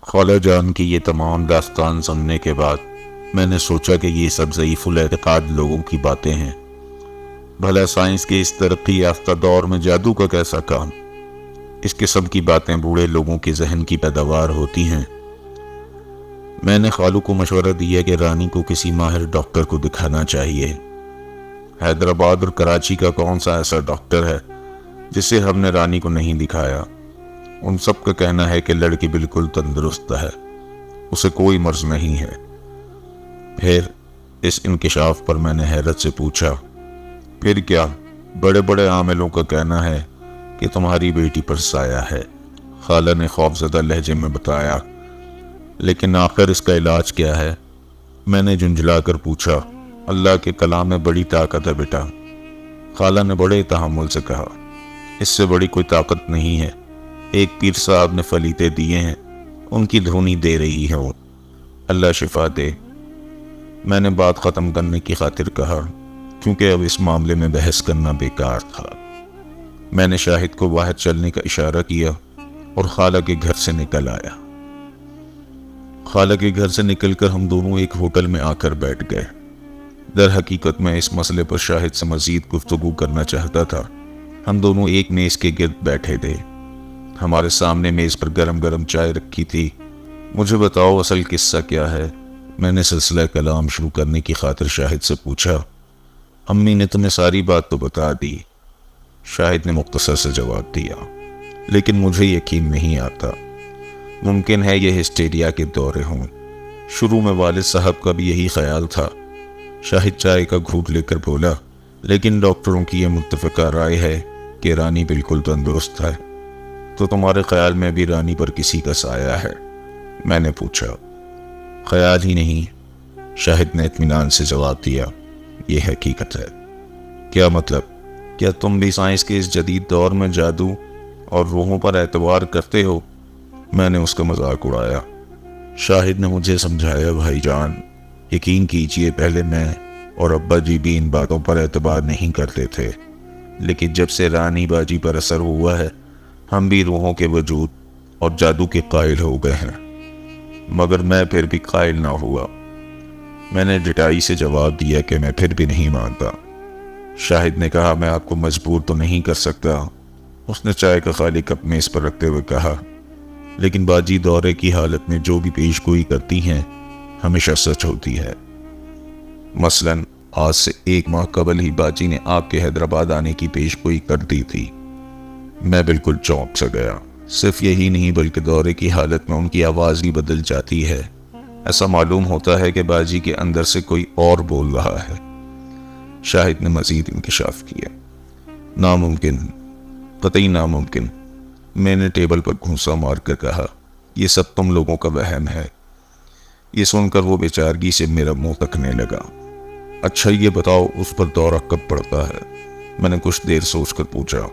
خالہ جان کی یہ تمام داستان سننے کے بعد میں نے سوچا کہ یہ سب ضعیف الاعتقاد لوگوں کی باتیں ہیں۔ بھلا سائنس کے اس ترقی یافتہ دور میں جادو کا کیسا کام؟ اس قسم کی باتیں بوڑھے لوگوں کے ذہن کی پیداوار ہوتی ہیں۔ میں نے خالو کو مشورہ دیا کہ رانی کو کسی ماہر ڈاکٹر کو دکھانا چاہیے۔ حیدرآباد اور کراچی کا کون سا ایسا ڈاکٹر ہے جسے ہم نے رانی کو نہیں دکھایا؟ ان سب کا کہنا ہے کہ لڑکی بالکل تندرست ہے، اسے کوئی مرض نہیں ہے۔ پھر اس انکشاف پر میں نے حیرت سے پوچھا، پھر کیا؟ بڑے بڑے عاملوں کا کہنا ہے کہ تمہاری بیٹی پر سایہ ہے، خالہ نے خوفزدہ لہجے میں بتایا۔ لیکن آخر اس کا علاج کیا ہے؟ میں نے جھنجھلا کر پوچھا۔ اللہ کے کلام میں بڑی طاقت ہے بیٹا، خالہ نے بڑے تحمل سے کہا۔ اس سے بڑی کوئی طاقت نہیں ہے۔ ایک پیر صاحب نے فلیتے دیے ہیں، ان کی دھونی دے رہی ہے وہ، اللہ شفا دے۔ میں نے بات ختم کرنے کی خاطر کہا، کیونکہ اب اس معاملے میں بحث کرنا بیکار تھا۔ میں نے شاہد کو باہر چلنے کا اشارہ کیا اور خالہ کے گھر سے نکل آیا۔ خالہ کے گھر سے نکل کر ہم دونوں ایک ہوٹل میں آ کر بیٹھ گئے۔ در حقیقت میں اس مسئلے پر شاہد سے مزید گفتگو کرنا چاہتا تھا۔ ہم دونوں ایک میز کے گرد بیٹھے تھے۔ ہمارے سامنے میز پر گرم گرم چائے رکھی تھی۔ مجھے بتاؤ اصل قصہ کیا ہے؟ میں نے سلسلہ کلام شروع کرنے کی خاطر شاہد سے پوچھا۔ امی نے تمہیں ساری بات تو بتا دی، شاہد نے مختصر سے جواب دیا، لیکن مجھے یقین نہیں آتا۔ ممکن ہے یہ ہسٹیریا کے دورے ہوں۔ شروع میں والد صاحب کا بھی یہی خیال تھا۔ شاہد چائے کا گھونٹ لے کر بولا، لیکن ڈاکٹروں کی یہ متفقہ رائے ہے کہ رانی بالکل تندرست ہے۔ تو تمہارے خیال میں بھی رانی پر کسی کا سایہ ہے؟ میں نے پوچھا۔ خیال ہی نہیں، شاہد نے اطمینان سے جواب دیا، یہ حقیقت ہے۔ کیا مطلب؟ کیا تم بھی سائنس کے اس جدید دور میں جادو اور روحوں پر اعتبار کرتے ہو؟ میں نے اس کا مذاق اڑایا۔ شاہد نے مجھے سمجھایا، بھائی جان یقین کیجئے پہلے میں اور ابا جی بھی ان باتوں پر اعتبار نہیں کرتے تھے، لیکن جب سے رانی باجی پر اثر ہوا ہے ہم بھی روحوں کے وجود اور جادو کے قائل ہو گئے ہیں۔ مگر میں پھر بھی قائل نہ ہوا۔ میں نے ڈٹائی سے جواب دیا کہ میں پھر بھی نہیں مانتا۔ شاہد نے کہا، میں آپ کو مجبور تو نہیں کر سکتا۔ اس نے چائے کا خالی کپ میز پر رکھتے ہوئے کہا، لیکن باجی دورے کی حالت میں جو بھی پیش گوئی کرتی ہیں ہمیشہ سچ ہوتی ہے۔ مثلاً آج سے 1 ماہ قبل ہی باجی نے آپ کے حیدرآباد آنے کی پیش گوئی کر دی تھی۔ میں بالکل چونک سا گیا۔ صرف یہی نہیں بلکہ دورے کی حالت میں ان کی آواز بھی بدل جاتی ہے۔ ایسا معلوم ہوتا ہے کہ باجی کے اندر سے کوئی اور بول رہا ہے۔ شاہد نے مزید انکشاف کیا۔ ناممکن، قطعی ناممکن، میں نے ٹیبل پر گھونسا مار کر کہا، یہ سب تم لوگوں کا وہم ہے۔ یہ سن کر وہ بیچارگی سے میرا منہ تکنے لگا۔ اچھا یہ بتاؤ اس پر دورہ کب پڑتا ہے؟ میں نے کچھ دیر سوچ کر پوچھا۔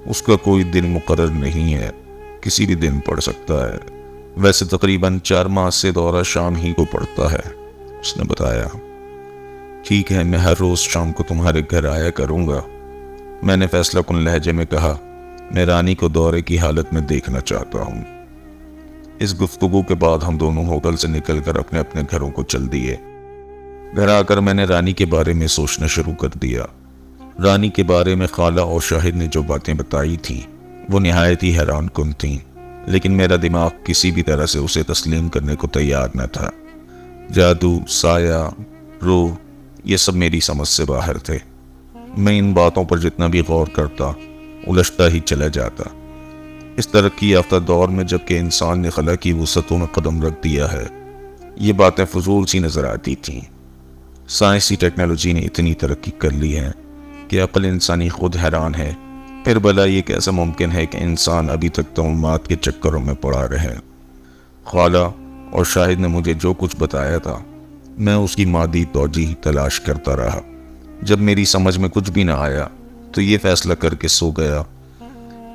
اس کا کوئی دن مقرر نہیں ہے، کسی بھی دن پڑ سکتا ہے۔ ویسے تقریباً 4 ماہ سے دورہ شام ہی کو پڑتا ہے، اس نے بتایا۔ ٹھیک ہے، میں ہر روز شام کو تمہارے گھر آیا کروں گا، میں نے فیصلہ کن لہجے میں کہا۔ میں رانی کو دورے کی حالت میں دیکھنا چاہتا ہوں۔ اس گفتگو کے بعد ہم دونوں ہوٹل سے نکل کر اپنے اپنے گھروں کو چل دیے۔ گھر آ کر میں نے رانی کے بارے میں سوچنا شروع کر دیا۔ رانی کے بارے میں خالہ اور شاہد نے جو باتیں بتائی تھیں وہ نہایت ہی حیران کن تھیں، لیکن میرا دماغ کسی بھی طرح سے اسے تسلیم کرنے کو تیار نہ تھا۔ جادو، سایہ، روح، یہ سب میری سمجھ سے باہر تھے۔ میں ان باتوں پر جتنا بھی غور کرتا الجھتا ہی چلا جاتا۔ اس ترقی یافتہ دور میں جب کہ انسان نے خلا کی وسعتوں میں قدم رکھ دیا ہے، یہ باتیں فضول سی نظر آتی تھیں۔ سائنسی ٹیکنالوجی نے اتنی ترقی کر لی ہے کہ عقل انسانی خود حیران ہے، پھر بھلا یہ کیسا ممکن ہے کہ انسان ابھی تک توہمات کے چکروں میں پڑا رہے؟ خالہ اور شاہد نے مجھے جو کچھ بتایا تھا میں اس کی مادی توجیہ تلاش کرتا رہا۔ جب میری سمجھ میں کچھ بھی نہ آیا تو یہ فیصلہ کر کے سو گیا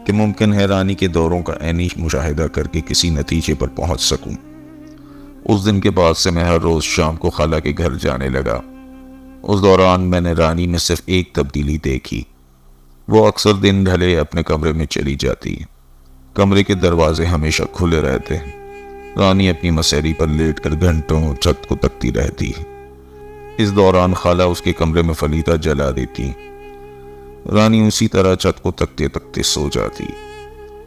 کہ ممکن ہے رانی کے دوروں کا عینی مشاہدہ کر کے کسی نتیجے پر پہنچ سکوں۔ اس دن کے بعد سے میں ہر روز شام کو خالہ کے گھر جانے لگا۔ اس دوران میں نے رانی میں صرف ایک تبدیلی دیکھی، وہ اکثر دن ڈھلے اپنے کمرے میں چلی جاتی۔ کمرے کے دروازے ہمیشہ کھلے رہتے، رانی اپنی مسیری پر لیٹ کر گھنٹوں چھت کو تکتی رہتی۔ اس دوران خالہ اس کے کمرے میں فلیتا جلا دیتی۔ رانی اسی طرح چھت کو تکتے تکتے سو جاتی۔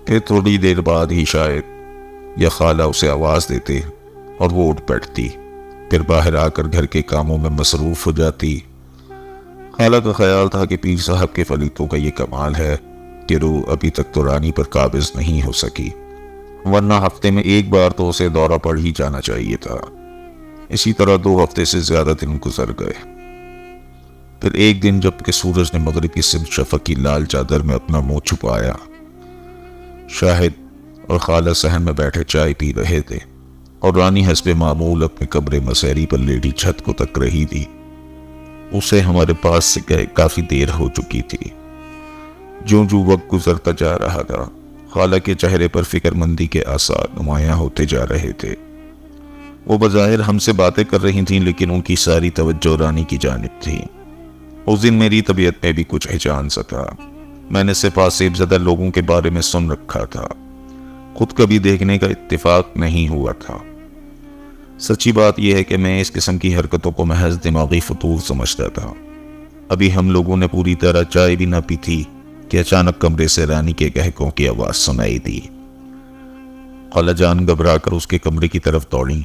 پھر تھوڑی دیر بعد ہی شاید یا خالہ اسے آواز دیتے اور وہ اٹھ بیٹھتی، پھر باہر آ کر گھر کے کاموں میں مصروف ہو جاتی۔ خالہ کا خیال تھا کہ پیر صاحب کے فلیتوں کا یہ کمال ہے کہ روح ابھی تک تو رانی پر قابض نہیں ہو سکی، ورنہ ہفتے میں ایک بار تو اسے دورہ پڑ ہی جانا چاہیے تھا۔ اسی طرح 2 ہفتے سے زیادہ دن گزر گئے۔ پھر ایک دن جب کہ سورج نے مغرب کی سمت شفق کی لال چادر میں اپنا منہ چھپایا، شاہد اور خالہ صحن میں بیٹھے چائے پی رہے تھے اور رانی حسب معمول اپنے کمرے مسیری پر لیٹی چھت کو تک رہی تھی۔ اسے ہمارے پاس سے گئے کافی دیر ہو چکی تھی۔ جو وقت گزرتا جا رہا تھا، خالہ کے چہرے پر فکر مندی کے آثار نمایاں ہوتے جا رہے تھے۔ وہ بظاہر ہم سے باتیں کر رہی تھیں، لیکن ان کی ساری توجہ رانی کی جانب تھی۔ اس دن میری طبیعت میں بھی کچھ ہچان سا تھا۔ میں نے صرف آسیب زدہ لوگوں کے بارے میں سن رکھا تھا، خود کبھی دیکھنے کا اتفاق نہیں ہوا تھا۔ سچی بات یہ ہے کہ میں اس قسم کی حرکتوں کو محض دماغی فطور سمجھتا تھا۔ ابھی ہم لوگوں نے پوری طرح چائے بھی نہ پی تھی کہ اچانک کمرے سے رانی کے گہکوں کی آواز سنائی دی۔ خالہ جان گھبرا کر اس کے کمرے کی طرف دوڑی۔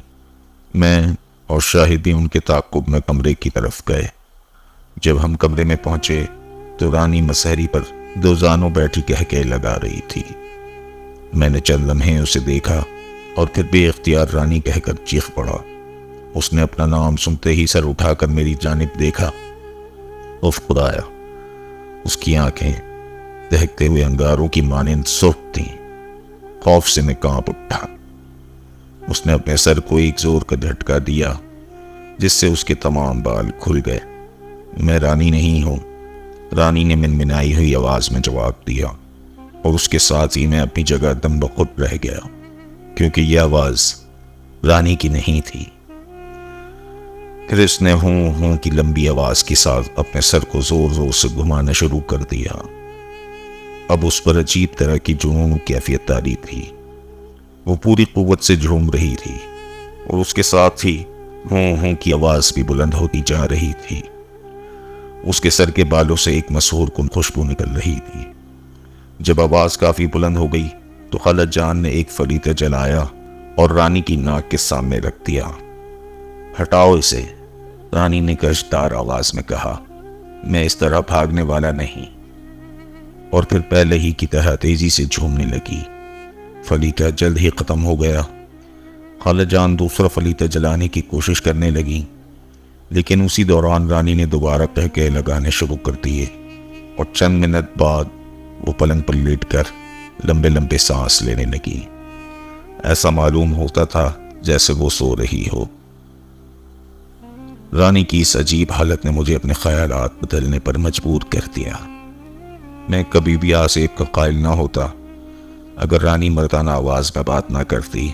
میں اور شاہد بھی ان کے تعاقب میں کمرے کی طرف گئے۔ جب ہم کمرے میں پہنچے تو رانی مسہری پر 2 زانوں بیٹھی کہکے لگا رہی تھی۔ میں نے چند لمحے اسے دیکھا اور پھر بے اختیار رانی کہہ کر چیخ پڑا۔ اس نے اپنا نام سنتے ہی سر اٹھا کر میری جانب دیکھا۔ اف خدایا! اس کی آنکھیں دہکتے ہوئے انگاروں کی مانند سرخ تھیں۔ خوف سے میں کانپ اٹھا۔ اس نے اپنے سر کو ایک زور کا جھٹکا دیا جس سے اس کے تمام بال کھل گئے۔ میں رانی نہیں ہوں، رانی نے منمنائی ہوئی آواز میں جواب دیا، اور اس کے ساتھ ہی میں اپنی جگہ دم بخود رہ گیا، کیونکہ یہ آواز رانی کی نہیں تھی۔ پھر اس نے ہوں کی لمبی آواز کے ساتھ اپنے سر کو زور زور سے گھمانا شروع کر دیا۔ اب اس پر عجیب طرح کی جنون کیفیت طاری تھی۔ وہ پوری قوت سے جھوم رہی تھی، اور اس کے ساتھ ہی ہوں کی آواز بھی بلند ہوتی جا رہی تھی۔ اس کے سر کے بالوں سے ایک مسحور کن خوشبو نکل رہی تھی۔ جب آواز کافی بلند ہو گئی تو خالہ جان نے ایک فلیتا جلایا اور رانی کی ناک کے سامنے رکھ دیا۔ ہٹاؤ اسے، رانی نے گشدار آواز میں کہا۔ میں اس طرح بھاگنے والا نہیں۔ اور پھر پہلے ہی کی طرح تیزی سے جھومنے لگی۔ فلیتا جلد ہی ختم ہو گیا۔ خالہ جان دوسرا فلیتا جلانے کی کوشش کرنے لگی، لیکن اسی دوران رانی نے دوبارہ کہکے لگانے شروع کر دیے، اور چند منٹ بعد وہ پلنگ پر لیٹ کر لمبے لمبے سانس لینے لگی۔ ایسا معلوم ہوتا تھا جیسے وہ سو رہی ہو۔ رانی کی اس عجیب حالت نے مجھے اپنے خیالات بدلنے پر مجبور کر دیا۔ میں کبھی بھی آصف کا قائل نہ ہوتا اگر رانی مردانہ آواز میں بات نہ کرتی۔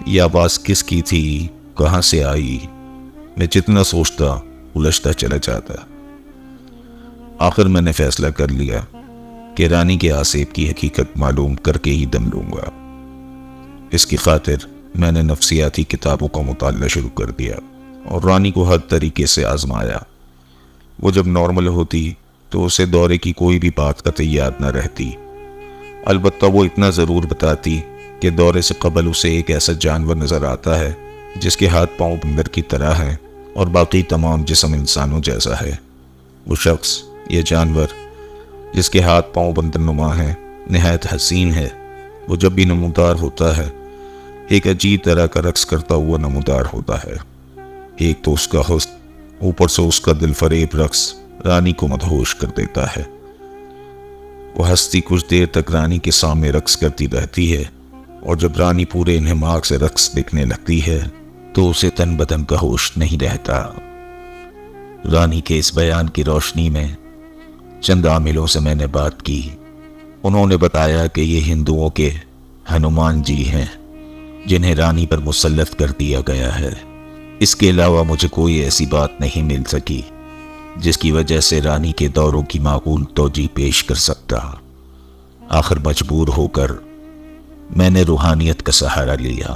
یہ آواز کس کی تھی، کہاں سے آئی؟ میں جتنا سوچتا الجھتا چلا جاتا۔ آخر میں نے فیصلہ کر لیا کہ رانی کے آصف کی حقیقت معلوم کر کے ہی دم لوں گا۔ اس کی خاطر میں نے نفسیاتی کتابوں کا مطالعہ شروع کر دیا اور رانی کو ہر طریقے سے آزمایا۔ وہ جب نارمل ہوتی تو اسے دورے کی کوئی بھی بات قطعی یاد نہ رہتی۔ البتہ وہ اتنا ضرور بتاتی کہ دورے سے قبل اسے ایک ایسا جانور نظر آتا ہے جس کے ہاتھ پاؤں بندر کی طرح ہیں اور باقی تمام جسم انسانوں جیسا ہے۔ وہ شخص یا جانور جس کے ہاتھ پاؤں بندر نما ہیں نہایت حسین ہے۔ وہ جب بھی نمودار ہوتا ہے ایک عجیب طرح کا رقص کرتا ہوا نمودار ہوتا ہے۔ ایک تو اس کا حسن، اوپر سے اس کا دل فریب رقص رانی کو مدہوش کر دیتا ہے۔ وہ ہستی کچھ دیر تک رانی کے سامنے رقص کرتی رہتی ہے، اور جب رانی پورے انہماک سے رقص دیکھنے لگتی ہے تو اسے تن بدن کا ہوش نہیں رہتا۔ رانی کے اس بیان کی روشنی میں چند عاملوں سے میں نے بات کی۔ انہوں نے بتایا کہ یہ ہندوؤں کے ہنومان جی ہیں جنہیں رانی پر مسلط کر دیا گیا ہے۔ اس کے علاوہ مجھے کوئی ایسی بات نہیں مل سکی جس کی وجہ سے رانی کے دوروں کی معقول توجیہ پیش کر سکتا۔ آخر مجبور ہو کر میں نے روحانیت کا سہارا لیا۔